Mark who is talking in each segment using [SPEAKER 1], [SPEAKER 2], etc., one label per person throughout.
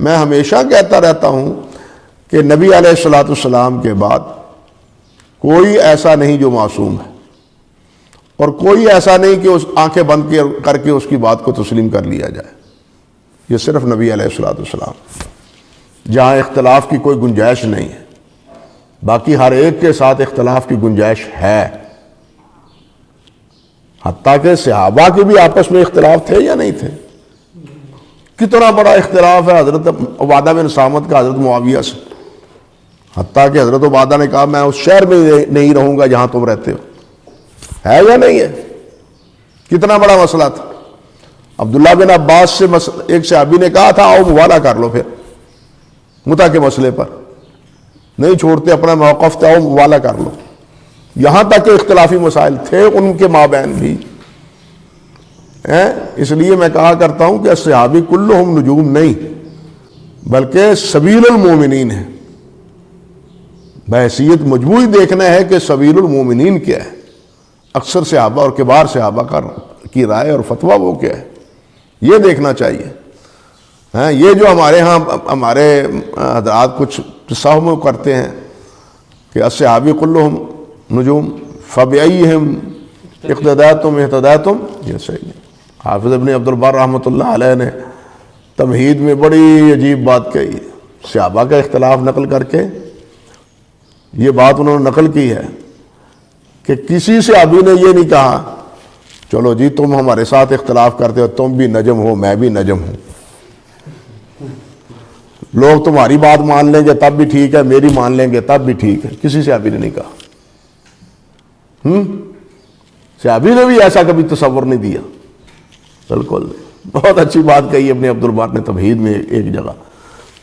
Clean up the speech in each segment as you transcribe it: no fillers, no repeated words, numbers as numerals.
[SPEAKER 1] میں ہمیشہ کہتا رہتا ہوں کہ نبی علیہ الصلوۃ والسلام کے بعد کوئی ایسا نہیں جو معصوم ہے، اور کوئی ایسا نہیں کہ اس آنکھیں بند کر کے اس کی بات کو تسلیم کر لیا جائے. یہ صرف نبی علیہ الصلوۃ والسلام، جہاں اختلاف کی کوئی گنجائش نہیں ہے. باقی ہر ایک کے ساتھ اختلاف کی گنجائش ہے، حتیٰ کہ صحابہ کے بھی آپس میں اختلاف تھے یا نہیں تھے. کتنا بڑا اختلاف ہے حضرت عبادہ بن صامت کا حضرت معاویہ سے، حتیٰ کہ حضرت عبادہ نے کہا میں اس شہر میں نہیں رہوں گا جہاں تم رہتے ہو. ہے یا نہیں ہے؟ کتنا بڑا مسئلہ تھا. عبداللہ بن عباس سے ایک صحابی نے کہا تھا آؤ موالہ کر لو، پھر متع کے مسئلے پر نہیں چھوڑتے اپنا موقف تھا، آؤ موالہ کر لو. یہاں تک کہ اختلافی مسائل تھے ان کے مابین بھی. اس لیے میں کہا کرتا ہوں کہ صحابی کلہم نجوم نہیں بلکہ سبیل المومنین ہے. بحیثیت مجموعی دیکھنا ہے کہ سبیل المومنین کیا ہے. اکثر صحابہ اور کبار صحابہ کی رائے اور فتویٰ وہ کیا ہے، یہ دیکھنا چاہیے. یہ جو ہمارے ہاں ہمارے حضرات کچھ تصوم کرتے ہیں کہ الصحابی کلہم نجوم فبأیہم اقتدیتم اہتدیتم، یہ صحیح ہے. حافظ ابن عبد البر رحمۃ اللہ علیہ نے تمہید میں بڑی عجیب بات کہی. صحابہ کا اختلاف نقل کر کے یہ بات انہوں نے نقل کی ہے کہ کسی صحابی نے یہ نہیں کہا چلو جی تم ہمارے ساتھ اختلاف کرتے ہو، تم بھی نجم ہو میں بھی نجم ہوں، لوگ تمہاری بات مان لیں گے تب بھی ٹھیک ہے، میری مان لیں گے تب بھی ٹھیک ہے. کسی صحابی نے نہیں کہا. صحابی نے بھی ایسا کبھی تصور نہیں دیا. بالکل بہت اچھی بات کہی ابن عبد البر نے تمہید میں ایک جگہ.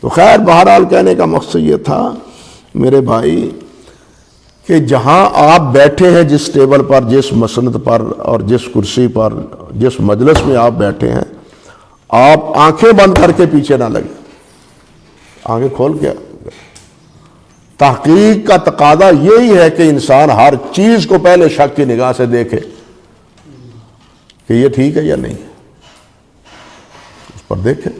[SPEAKER 1] تو خیر بہرحال کہنے کا مقصد یہ تھا میرے بھائی کہ جہاں آپ بیٹھے ہیں جس ٹیبل پر، جس مسند پر اور جس کرسی پر، جس مجلس میں آپ بیٹھے ہیں، آپ آنکھیں بند کر کے پیچھے نہ لگیں، آنکھیں کھول کے. تحقیق کا تقاضا یہی ہے کہ انسان ہر چیز کو پہلے شک کی نگاہ سے دیکھے کہ یہ ٹھیک ہے یا نہیں، اس پر دیکھے.